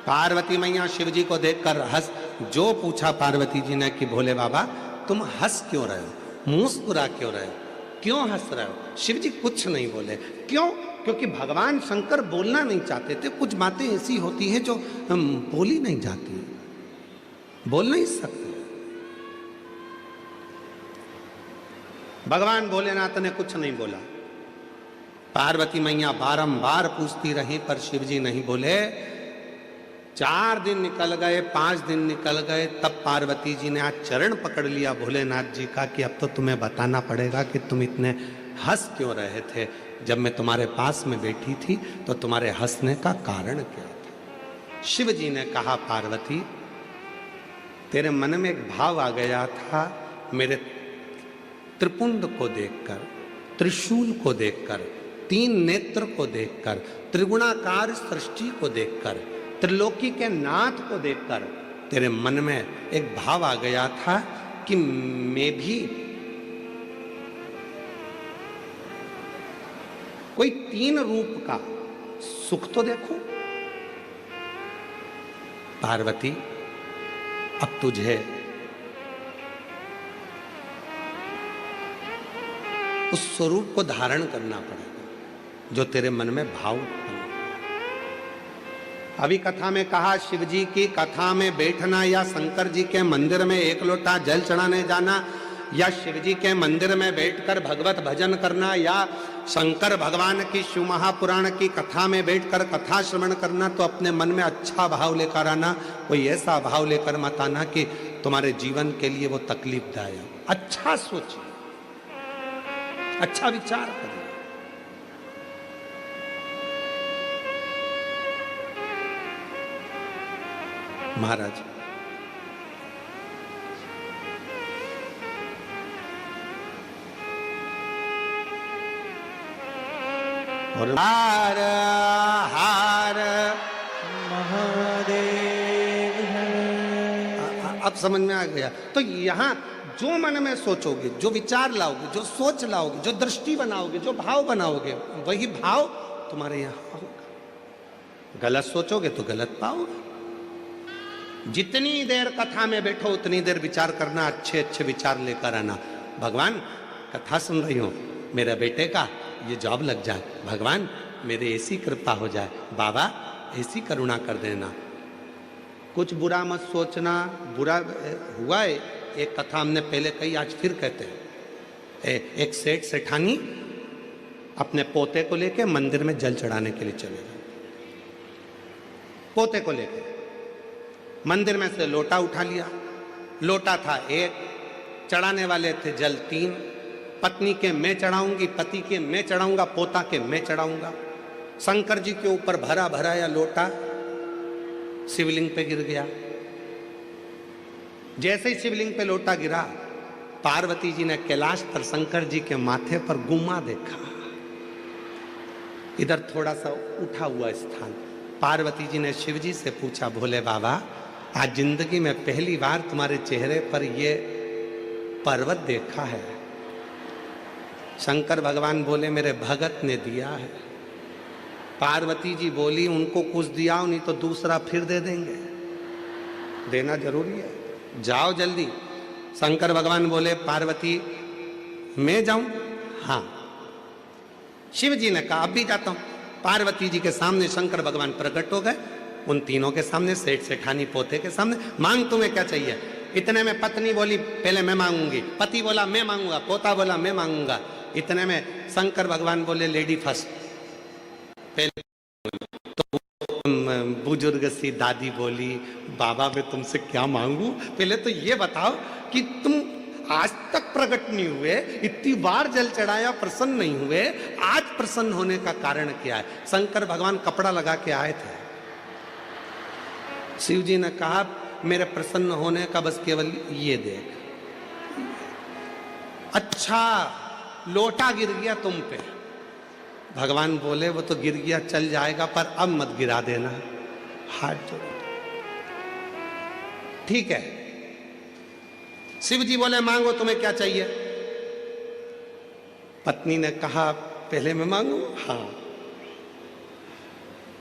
पार्वती मैया शिव जी को देखकर हंस, जो पूछा पार्वती जी ने कि भोले बाबा तुम हंस क्यों रहे हो, मुस्कुरा क्यों रहे हो, क्यों हंस रहे हो? शिव जी कुछ नहीं बोले। क्यों? क्योंकि भगवान शंकर बोलना नहीं चाहते थे। कुछ बातें ऐसी होती हैं जो बोली नहीं जाती, बोल नहीं सकते। भगवान भोलेनाथ ने कुछ नहीं बोला। पार्वती मैया बारंबार पूछती रही पर शिव जी नहीं बोले। 4 दिन निकल गए, 5 दिन निकल गए, तब पार्वती जी ने आज चरण पकड़ लिया भोलेनाथ जी का कि अब तो तुम्हें बताना पड़ेगा कि तुम इतने हंस क्यों रहे थे। जब मैं तुम्हारे पास में बैठी थी तो तुम्हारे हंसने का कारण क्या था? शिव जी ने कहा पार्वती तेरे मन में एक भाव आ गया था मेरे त्रिपुंड को देखकर, त्रिशूल को देखकर, 3 नेत्र को देखकर, त्रिगुणाकार सृष्टि को देखकर, त्रिलोकी के नाथ को देखकर तेरे मन में एक भाव आ गया था कि मैं भी कोई 3 रूप का सुख तो देखूं। पार्वती अब तुझे उस स्वरूप को धारण करना पड़ेगा जो तेरे मन में भाव उत्पन्न। अभी कथा में कहा शिव जी की कथा में बैठना या शंकर जी के मंदिर में 1 लोटा जल चढ़ाने जाना या शिव जी के मंदिर में बैठकर भगवत भजन करना या शंकर भगवान की शिव महापुराण की कथा में बैठकर कथा श्रवण करना, तो अपने मन में अच्छा भाव लेकर आना। कोई ऐसा भाव लेकर मत आना कि तुम्हारे जीवन के लिए वो तकलीफदायक। अच्छा सोचिए, अच्छा विचार करिए। महाराज और हार हार महादेव है। अब समझ में आ गया। तो यहां जो मन में सोचोगे, जो विचार लाओगे, जो सोच लाओगे, जो दृष्टि बनाओगे, जो भाव बनाओगे, वही भाव तुम्हारे यहां होगा। गलत सोचोगे तो गलत पाओगे। जितनी देर कथा में बैठो उतनी देर विचार करना, अच्छे अच्छे विचार लेकर आना। भगवान कथा सुन रही हूं, मेरे बेटे का ये जॉब लग जाए, भगवान मेरे ऐसी कृपा हो जाए, बाबा ऐसी करुणा कर देना। कुछ बुरा मत सोचना। बुरा हुआ है, एक कथा हमने पहले कही, आज फिर कहते हैं। एक सेठ सेठानी अपने पोते को लेके मंदिर में जल चढ़ाने के लिए चले गए। पोते को लेके मंदिर में से लोटा उठा लिया। लोटा था 1, चढ़ाने वाले थे जल 3। पत्नी के मैं चढ़ाऊंगी, पति के मैं चढ़ाऊंगा, पोता के मैं चढ़ाऊंगा। शंकर जी के ऊपर भरा भराया लोटा शिवलिंग पे गिर गया। जैसे ही शिवलिंग पे लोटा गिरा, पार्वती जी ने कैलाश पर शंकर जी के माथे पर गुम्मा देखा। इधर थोड़ा सा उठा हुआ स्थान। पार्वती जी ने शिव जी से पूछा, भोले बाबा आज जिंदगी में पहली बार तुम्हारे चेहरे पर ये पर्वत देखा है। शंकर भगवान बोले, मेरे भगत ने दिया है। पार्वती जी बोली, उनको कुछ दिया नहीं तो दूसरा फिर दे देंगे, देना जरूरी है, जाओ जल्दी। शंकर भगवान बोले, पार्वती मैं जाऊं? हाँ। शिव जी ने कहा, अब भी जाता हूं। पार्वती जी के सामने शंकर भगवान प्रकट हो गए। उन तीनों के सामने, सेठ सेठानी पोते के सामने। मांग तुम्हें क्या चाहिए? इतने में पत्नी बोली, पहले मैं मांगूंगी। पति बोला मैं मांगूंगा। पोता बोला मैं मांगूंगा। इतने में शंकर भगवान बोले, लेडी फर्स्ट। पहले तो बुजुर्ग सी दादी बोली, बाबा मैं तुमसे क्या मांगू? पहले तो ये बताओ कि तुम आज तक प्रकट नहीं हुए, इतनी बार जल चढ़ाया, प्रसन्न नहीं हुए, आज प्रसन्न होने का कारण क्या है? शंकर भगवान कपड़ा लगा के आए थे। शिव जी ने कहा, मेरे प्रसन्न होने का बस केवल ये देख। अच्छा लोटा गिर गया तुम पे। भगवान बोले, वो तो गिर गया, चल जाएगा, पर अब मत गिरा देना। हाथ जोड़ो। ठीक है। शिव जी बोले, मांगो, तुम्हें क्या चाहिए? पत्नी ने कहा, पहले मैं मांगू? हाँ।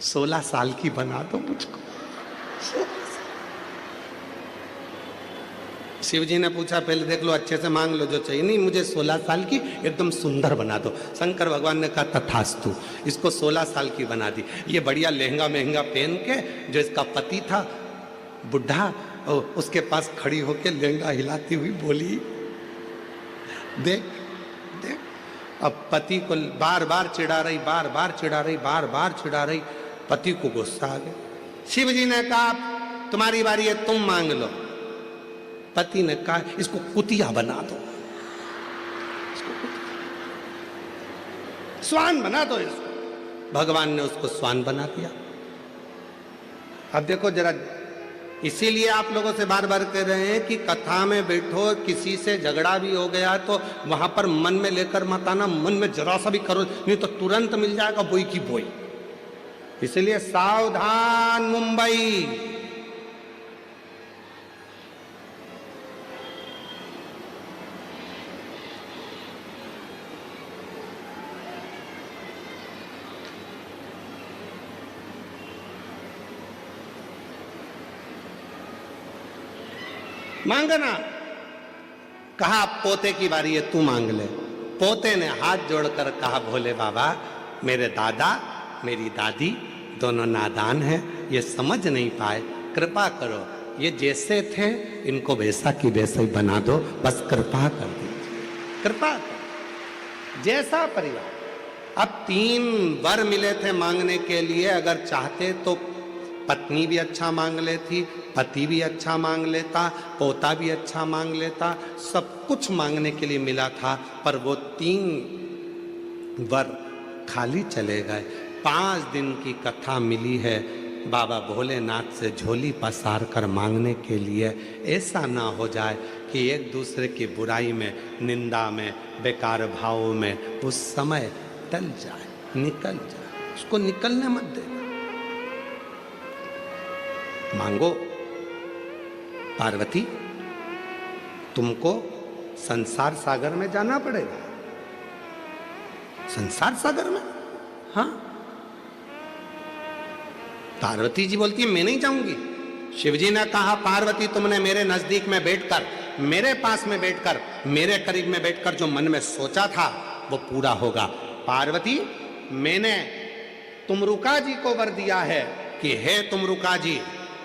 16 साल की बना दो मुझको। शिव जी ने पूछा पहले देख लो, अच्छे से मांग लो जो चाहिए। नहीं, मुझे 16 साल की एकदम सुंदर बना दो। शंकर भगवान ने कहा तथास्तु, इसको 16 साल की बना दी। ये बढ़िया लहंगा महंगा पहन के, जो इसका पति था बुढ़ा, उसके पास खड़ी होके लहंगा हिलाती हुई बोली, देख देख। अब पति को बार बार चिढ़ा रही, बार बार चिढ़ा रही, बार बार चिढ़ा रही। पति को गुस्सा आ गया। शिव जी ने कहा तुम्हारी बारी है, तुम मांग लो। पति ने कहा इसको कुतिया बना दो, इसको स्वान बना दो इसको। भगवान ने उसको स्वान बना दिया। अब देखो जरा, इसीलिए आप लोगों से बार बार कह रहे हैं कि कथा में बैठो, किसी से झगड़ा भी हो गया तो वहां पर मन में लेकर मत आना, मन में जरा सा भी करो, नहीं तो तुरंत मिल जाएगा बोई की बोई। इसलिए सावधान मुंबई। मांगना, कहा पोते की बारी है, तू मांग ले। पोते ने हाथ जोड़कर कहा भोले बाबा, मेरे दादा मेरी दादी दोनों नादान हैं, ये समझ नहीं पाए, कृपा करो, ये जैसे थे इनको वैसा की वैसा ही बना दो, बस कृपा कर दीजिए, कृपा कर। जैसा परिवार। अब 3 वर मिले थे मांगने के लिए, अगर चाहते तो पत्नी भी अच्छा मांग लेती, पति भी अच्छा मांग लेता, पोता भी अच्छा मांग लेता, सब कुछ मांगने के लिए मिला था, पर वो 3 वर खाली चले गए। 5 दिन की कथा मिली है बाबा भोलेनाथ से झोली पसार कर मांगने के लिए। ऐसा ना हो जाए कि एक दूसरे की बुराई में, निंदा में, बेकार भावों में उस समय टल जाए, निकल जाए। उसको निकलने मत देना। मांगो, पार्वती तुमको संसार सागर में जाना पड़ेगा। संसार सागर में? हाँ। पार्वती जी बोलती है मैं नहीं जाऊंगी। शिवजी ने कहा पार्वती तुमने मेरे नजदीक में बैठकर, मेरे पास में बैठकर, मेरे करीब में बैठकर जो मन में सोचा था वो पूरा होगा। पार्वती मैंने तुमरुका जी को वर दिया है कि हे तुमरुका जी,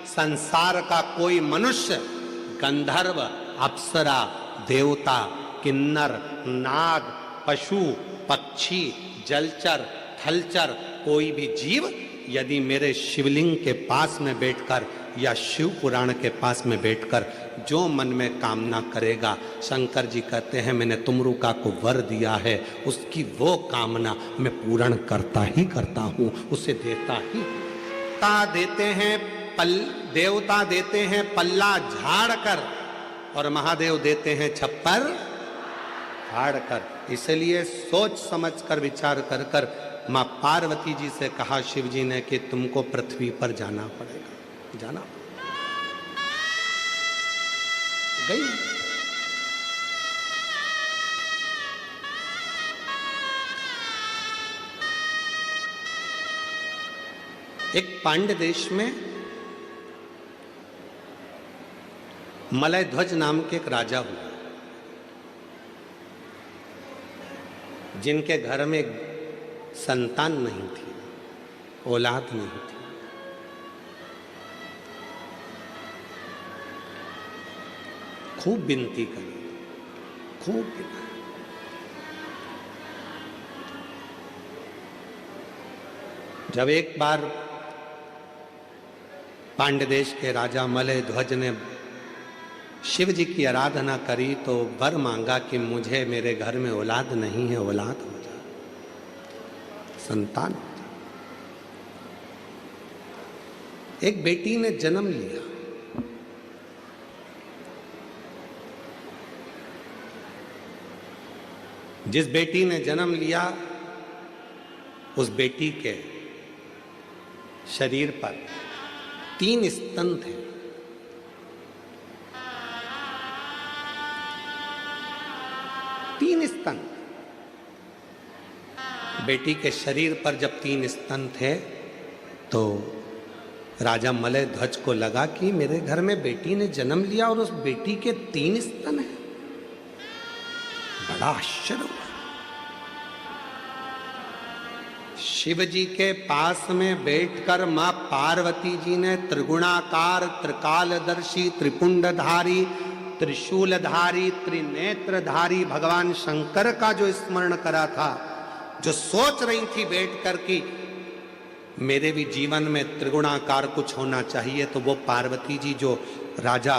संसार का कोई मनुष्य, गंधर्व, अप्सरा, देवता, किन्नर, नाग, पशु, पक्षी, जलचर, थलचर, कोई भी जीव यदि मेरे शिवलिंग के पास में बैठकर या शिव पुराण के पास में बैठकर जो मन में कामना करेगा, शंकर जी कहते हैं मैंने तुमरुका को वर दिया है, उसकी वो कामना मैं पूर्ण करता ही करता हूँ, उसे देता ही। देते हैं देवता देते हैं पल्ला झाड़ कर, और महादेव देते हैं छप्पर फाड़ कर। इसलिए सोच समझ कर, विचार कर कर मां पार्वती जी से कहा शिव जी ने कि तुमको पृथ्वी पर जाना पड़ेगा। जाना गई। एक पांड्य देश में मलय ध्वज नाम के एक राजा हुआ, जिनके घर में संतान नहीं थी, औलाद नहीं थी। खूब विनती करी, खूब विनती। जब एक बार पांड्य देश के राजा मलय ध्वज ने शिव जी की आराधना करी तो वर मांगा कि मुझे मेरे घर में औलाद नहीं है, औलाद हो जाए, संतान हो जाए। एक बेटी ने जन्म लिया। जिस बेटी ने जन्म लिया उस बेटी के शरीर पर 3 स्तन थे। स्तन। बेटी के शरीर पर जब 3 स्तन थे तो राजा मलय ध्वज को लगा कि मेरे घर में बेटी ने जन्म लिया और उस बेटी के 3 स्तन हैं। बड़ा आश्चर्य हुआ। शिव जी के पास में बैठकर मां पार्वती जी ने त्रिगुणाकार, त्रिकालदर्शी, त्रिपुंडधारी, त्रिशूलधारी, त्रिनेत्रधारी भगवान शंकर का जो स्मरण करा था, जो सोच रही थी बैठकर कि मेरे भी जीवन में त्रिगुणाकार कुछ होना चाहिए, तो वो पार्वती जी जो राजा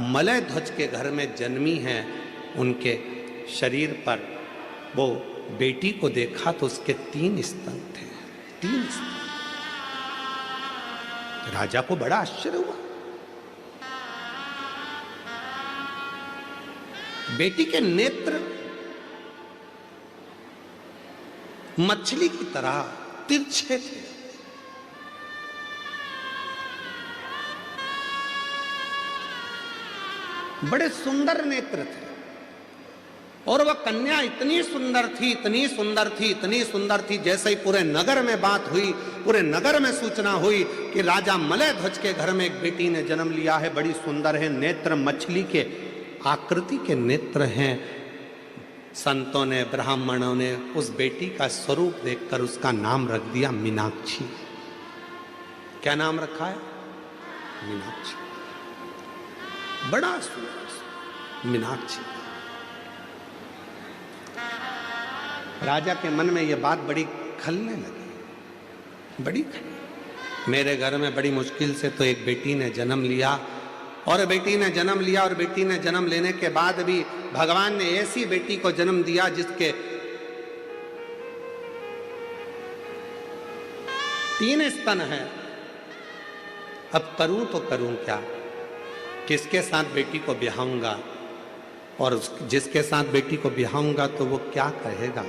मलय ध्वज के घर में जन्मी हैं, उनके शरीर पर वो बेटी को देखा तो उसके 3 स्तन थे। 3 स्तन। राजा को बड़ा आश्चर्य हुआ। बेटी के नेत्र मछली की तरह तिरछे थे। बड़े सुंदर नेत्र थे। और वह कन्या इतनी सुंदर थी, इतनी सुंदर थी, इतनी सुंदर थी, जैसे ही पूरे नगर में बात हुई, पूरे नगर में सूचना हुई कि राजा मलय ध्वज के घर में एक बेटी ने जन्म लिया है, बड़ी सुंदर है, नेत्र मछली के आकृति के नेत्र हैं। संतों ने, ब्राह्मणों ने उस बेटी का स्वरूप देखकर उसका नाम रख दिया मीनाक्षी। क्या नाम रखा है? मीनाक्षी। बड़ा सुंदर मीनाक्षी। राजा के मन में यह बात बड़ी खलने लगी, बड़ी खलने। मेरे घर में बड़ी मुश्किल से तो एक बेटी ने जन्म लिया, और बेटी ने जन्म लिया, और बेटी ने जन्म लेने के बाद भी भगवान ने ऐसी बेटी को जन्म दिया जिसके 3 स्तन हैं। अब करूं तो करूं क्या? किसके साथ बेटी को ब्याहूंगा? और जिसके साथ बेटी को ब्याहूंगा तो वो क्या कहेगा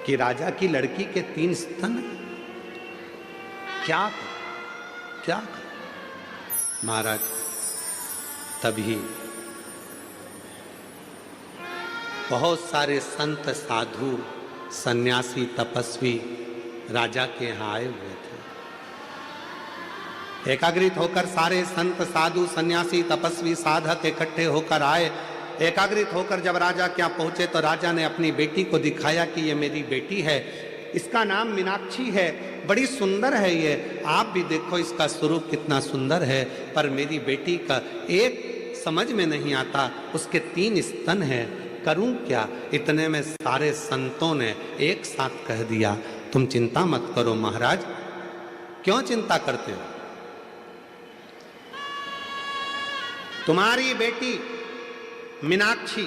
कि राजा की लड़की के 3 स्तन? क्या क्या महाराज, तभी बहुत सारे संत, साधु, सन्यासी, तपस्वी राजा के यहाँ आए हुए थे। एकाग्रित होकर सारे संत, साधु, सन्यासी, तपस्वी, साधक इकट्ठे होकर आए। एकाग्रित होकर जब राजा के यहाँ पहुंचे तो राजा ने अपनी बेटी को दिखाया कि ये मेरी बेटी है, इसका नाम मीनाक्षी है, बड़ी सुंदर है ये, आप भी देखो इसका स्वरूप कितना सुंदर है, पर मेरी बेटी का एक समझ में नहीं आता, उसके 3 स्तन हैं, करूं क्या? इतने में सारे संतों ने एक साथ कह दिया, तुम चिंता मत करो महाराज। क्यों चिंता करते हो? तुम्हारी बेटी मीनाक्षी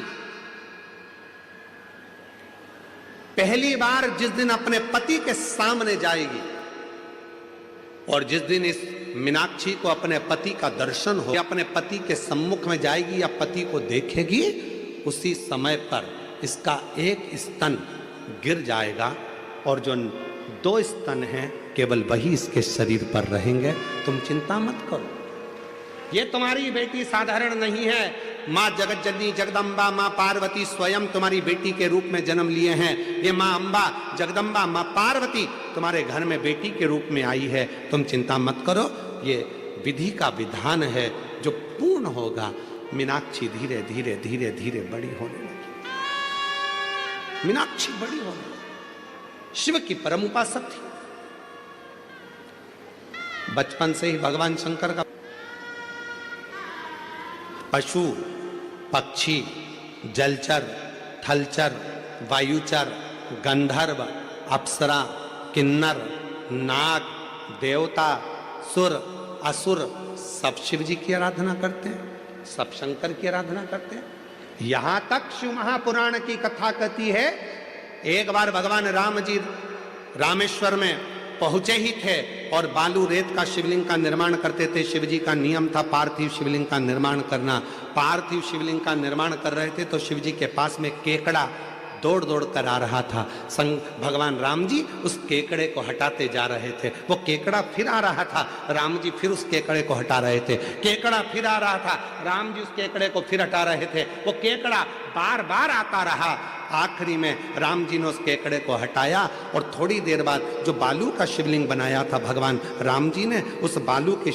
पहली बार जिस दिन अपने पति के सामने जाएगी, और जिस दिन इस मीनाक्षी को अपने पति का दर्शन हो, अपने पति के सम्मुख में जाएगी या पति को देखेगी, उसी समय पर इसका एक स्तन गिर जाएगा, और जो 2 स्तन हैं केवल वही इसके शरीर पर रहेंगे। तुम चिंता मत करो, ये तुम्हारी बेटी साधारण नहीं है। माँ जगत जननी जगदम्बा, माँ पार्वती स्वयं तुम्हारी बेटी के रूप में जन्म लिए हैं। ये माँ अम्बा, जगदम्बा, माँ पार्वती तुम्हारे घर में बेटी के रूप में आई है। तुम चिंता मत करो, ये विधि का विधान है जो पूर्ण होगा। मीनाक्षी धीरे धीरे धीरे धीरे बड़ी होने लगी। मीनाक्षी बड़ी होने लगी। शिव की परम उपासक थी। बचपन से ही भगवान शंकर का पशु, पक्षी, जलचर, थलचर, वायुचर, गंधर्व, अप्सरा, किन्नर, नाग, देवता, सुर, असुर सब शिव जी की आराधना करते हैं, सब शंकर की आराधना करते हैं। यहां तक शिव महापुराण की कथा कहती है, एक बार भगवान राम जी रामेश्वर में पहुंचे ही थे और बालू रेत का शिवलिंग का निर्माण करते थे। शिव जी का नियम था पार्थिव शिवलिंग का निर्माण करना। पार्थिव शिवलिंग का निर्माण कर रहे थे तो शिव जी के पास में केकड़ा दौड़ दौड़ कर आ रहा था। संग भगवान राम जी उस केकड़े को हटाते जा रहे थे। वो केकड़ा फिर आ रहा था, राम जी फिर उस केकड़े को हटा रहे थे। केकड़ा फिर आ रहा था, राम जी उस केकड़े को फिर हटा रहे थे। वो केकड़ा बार बार आता रहा आखिरी में राम जी ने उस केकड़े को हटाया और थोड़ी देर बाद जो बालू का शिवलिंग बनाया था भगवान राम जी ने, उस बालू के